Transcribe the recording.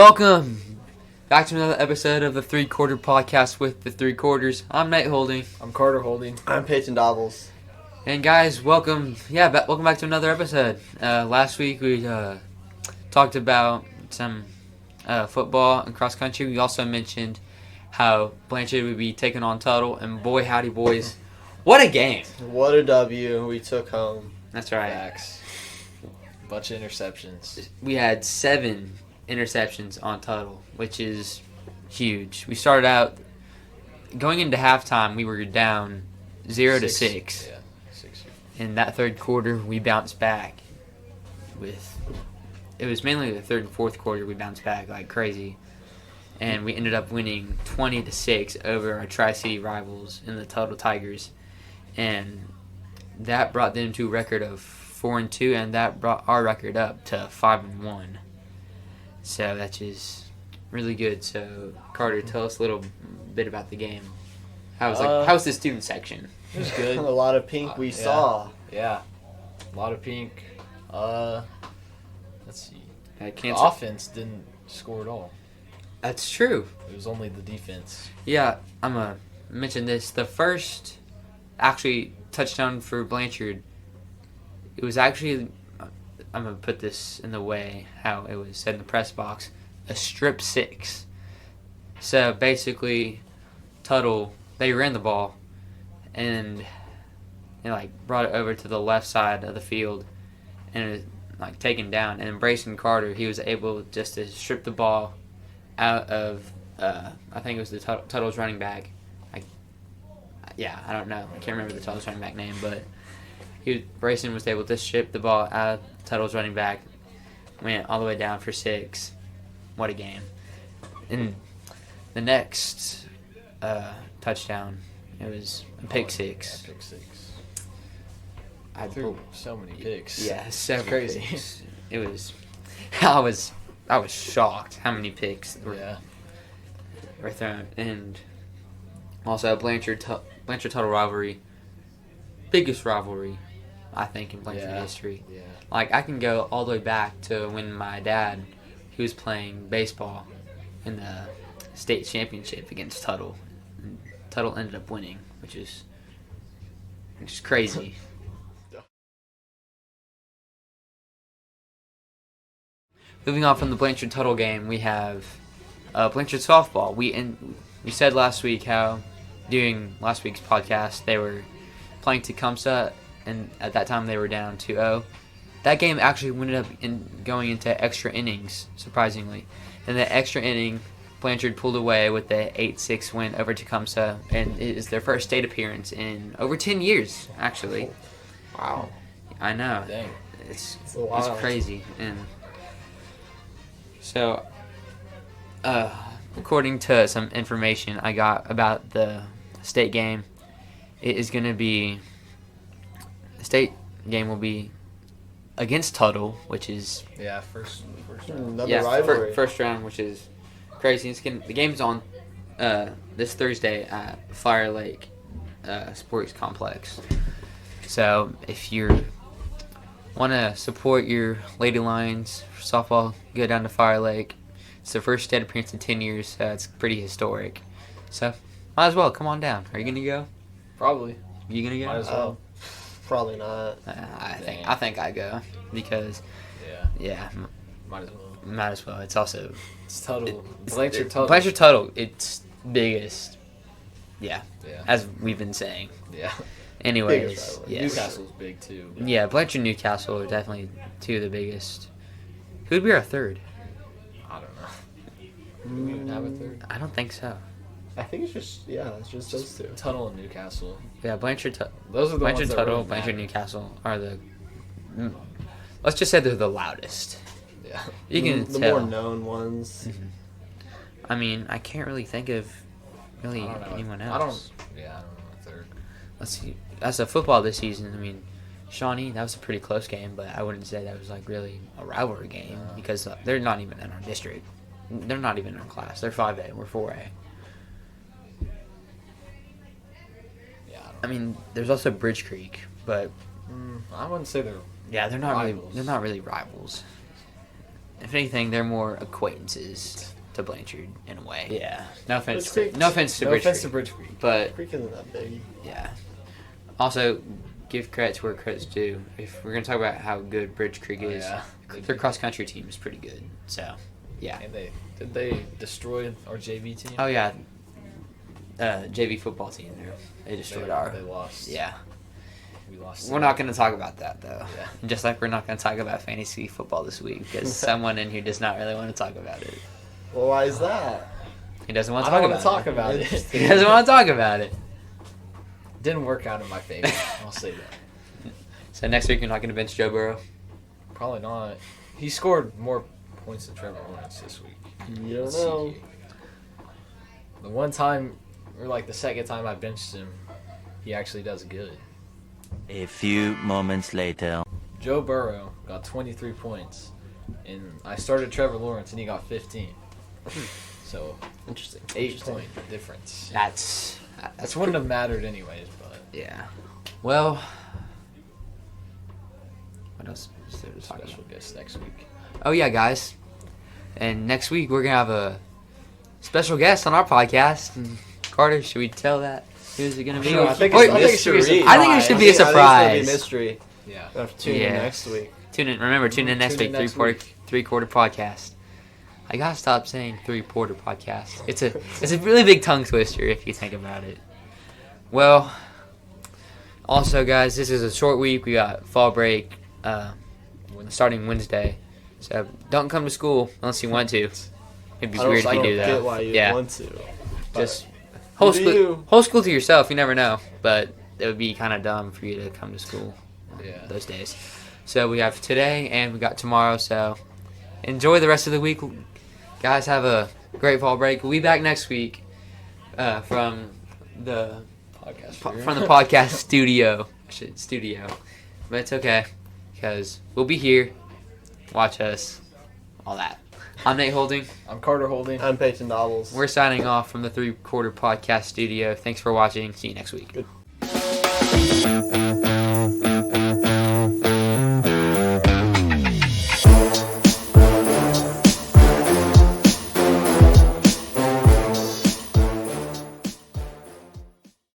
Welcome back to another episode of the Three Quarter Podcast with the Three Quarters. I'm Nate Holding. I'm Carter Holding. I'm Peyton Dobbles. And guys, welcome back to another episode. Last week we talked about some football and cross country. We also mentioned how Blanchard would be taking on Tuttle, and boy howdy boys, what a game! What a W we took home. That's right. Facts. Bunch of interceptions. We had 7 interceptions on Tuttle, which is huge. We started out going into halftime. We were down 0-6. Yeah, 6. In that third quarter, we bounced back. It was mainly the third and fourth quarter we bounced back like crazy, and we ended up winning 20-6 over our Tri-City rivals in the Tuttle Tigers, and that brought them to a record of 4-2, and that brought our record up to 5-1. So that's just really good. So Carter, tell us a little bit about the game. How was the student section? It was good. A lot of pink we saw. Yeah, a lot of pink. Let's see. The Cancel. offense didn't score at all. That's true. It was only the defense. Yeah, I'm gonna mention this. The first actually touchdown for Blanchard, it was actually, I'm going to put this in the way how it was said in the press box, a strip 6. So basically, Tuttle, they ran the ball and brought it over to the left side of the field, and it was taken down. And Brayson Carter, he was able just to strip the ball out of, I think it was the Tuttle's running back. I don't know. I can't remember the Tuttle's running back name, but Brayson was able to strip the ball out of Tuttle's running back, went all the way down for 6. What a game. And the next touchdown, it was a pick 6. Yeah, pick 6. I threw so many picks. Yeah, several crazy. picks. It was, I was shocked how many picks were thrown. And also Blanchard Tuttle rivalry, biggest rivalry I think in Blanchard history. Yeah. I can go all the way back to when my dad, he was playing baseball in the state championship against Tuttle. And Tuttle ended up winning, which is crazy. Moving on from the Blanchard Tuttle game, we have Blanchard Softball. We said last week how during last week's podcast they were playing Tecumseh, and at that time they were down 2-0. That game actually ended up going into extra innings, surprisingly. In the extra inning, Blanchard pulled away with the 8-6 win over Tecumseh, and it is their first state appearance in over 10 years, actually. Wow. I know. Dang. It's wild. crazy. And so, according to some information I got about the state game, it is going to be, the state game will be against Tuttle, which is First round. Another rivalry. first round, which is crazy. The game's on this Thursday at Fire Lake Sports Complex. So if you want to support your Lady Lions softball, go down to Fire Lake. It's their first state appearance in 10 years, so it's pretty historic. So might as well come on down. Are you gonna go? Probably. You gonna go? Might as well. Probably not. I think I go because Might as well. might as well. It's also It's Tuttle. Blanchard Tuttle. Blanchard Tuttle. It's biggest. Yeah. As we've been saying. Yeah. Anyways, Biggest rivalry. yes. Newcastle's big too. Yeah, Blanchard and Newcastle are definitely 2 of the biggest. Who'd be our third? I don't know. Do we even have a third? I don't think so. I think it's just those two. Tuttle and Newcastle. Yeah, Blanchard Those are the Blanchard ones that Tuttle, really Blanchard matter. Newcastle are the. Let's just say they're the loudest. Yeah. You can the tell. more known ones. I mean, I can't really think of really I don't know. anyone else. I don't know a third. Let's see. As a football this season, I mean, Shawnee, that was a pretty close game, but I wouldn't say that was really a rivalry game because they're not even in our district. They're not even in our class. They're 5A. We're 4A. Yeah. I mean, there's also Bridge Creek, but I wouldn't say they're yeah, they're not rivals. really. They're not really rivals. if anything, they're more acquaintances to Blanchard in a way. Yeah. No offense. Bridge Creek. No offense to No Bridge offense to Creek, Bridge Creek. but Creek isn't that big. yeah. Also, give credit to where credit's due. If we're gonna talk about how good Bridge Creek Oh, is, yeah. their cross country team is pretty good. So, yeah. And did they destroy our JV team? Oh yeah. JV football team. They destroyed our. They lost. Yeah. We lost. We're not going to talk about that though. Yeah. Just like we're not going to talk about fantasy football this week because someone in here does not really want to talk about it. Well, why is that? He doesn't want to I talk don't about want to talk it. about it. He doesn't want to talk about it. Didn't work out in my favor. I'll say that. So next week you're not going to bench Joe Burrow. Probably not. He scored more points than Trevor Lawrence this week. You don't Let's see know. here. The one time, or like the second time I benched him, he actually does good. A few moments later. Joe Burrow got 23 points, and I started Trevor Lawrence, and he got 15. So, Interesting. 8-point difference. That's That wouldn't have mattered anyways, but yeah. Well, what else is there to talk about? special guest next week. Oh yeah, guys. And next week we're gonna have a special guest on our podcast. And Carter, should we tell that? Who's it gonna be? Sure, I think Wait, it should be a Mystery. I think it should be a I think it's gonna surprise. be mystery. Yeah. We'll have to tune in next week. Tune in. Remember, tune in next Tune in week. next Three-quarter podcast. I gotta stop saying three-quarter podcast. It's a really big tongue twister if you think about it. Well, also guys, this is a short week. We got fall break starting Wednesday, so don't come to school unless you want to. It'd be weird if you do get that. why you Yeah. want to. Just Who do you? whole school to yourself. You never know, but it would be kind of dumb for you to come to school Yeah. those days. So we have today and we got tomorrow. So enjoy the rest of the week, guys. Have a great fall break. We'll be back next week from the podcast studio. But it's okay because we'll be here. Watch us, all that. I'm Nate Holding. I'm Carter Holding. I'm Peyton Dobbles. We're signing off from the Three-Quarter Podcast Studio. Thanks for watching. See you next week. Good.